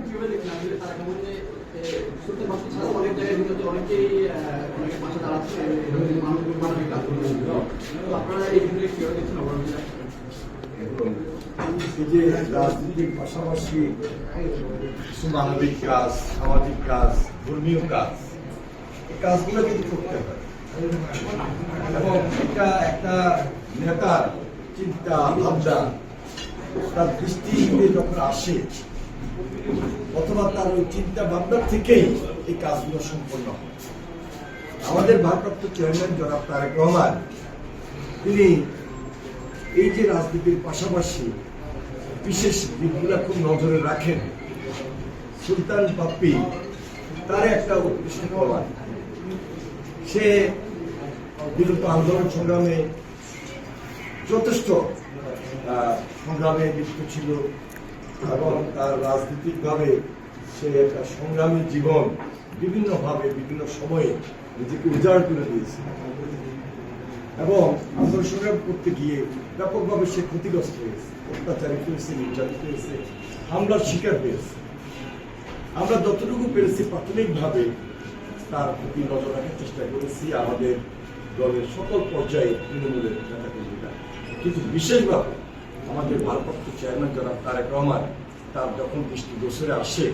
কিভাবে দেখলেন আসলে তারা কেমন যে সুলতান বাসু ছাড়া অনেক জায়গায় কিন্তু অনেকেই অনেকে পাশে দাঁড়াচ্ছে মানবিক কাজ করছে তো আপনারা এই জিনিসটা কিভাবে দেখছেন অবলম্বন এই যে রাজনীতির পাশাপাশি কিছু মানবিক কাজ, সামাজিক কাজ, ধর্মীয় কাজ, এই কাজগুলো কিন্তু করতে হয় এবং এটা একটা নেতার চিন্তা ভাবনা তার দৃষ্টিতে যখন আসে অথবা তার ওই চিন্তা ভাবনার থেকেই এই কাজগুলো সম্পন্ন হয়। আমাদের ভারপ্রাপ্ত চেয়ারম্যান জনাব তারেক রহমান তিনি এই যে রাজনীতির পাশাপাশি বিশেষ দিকগুলো খুব নজরে রাখেন। সুলতান বাপ্পি তার একটা উৎকৃষ্ট প্রমাণ। সে বিগত আন্দোলন সংগ্রামে যথেষ্ট সংগ্রামে লিপ্ত ছিল এবং তার রাজনৈতিকভাবে সে একটা সংগ্রামী জীবন বিভিন্নভাবে বিভিন্ন সময়ে নিজেকে উজাড় করে দিয়েছে এবং আন্দোলন সংগ্রাম করতে গিয়ে ব্যাপকভাবে সে ক্ষতিগ্রস্ত হয়েছে, অত্যাচারিত হয়েছে, নির্যাতিত হয়েছে, হামলার শিকার হয়েছে। আমরা যতটুকু পেরেছি প্রাথমিকভাবে তার প্রতি নজর রাখার চেষ্টা করেছি আমাদের দলের সকল পর্যায়ে তৃণমূলের নেতাকর্মীরা, কিন্তু বিশেষভাবে আমাদের ভারপ্রাপ্ত চেয়ারম্যান জনাব তারেক রহমান তার যখন দৃষ্টি গোচরে আসে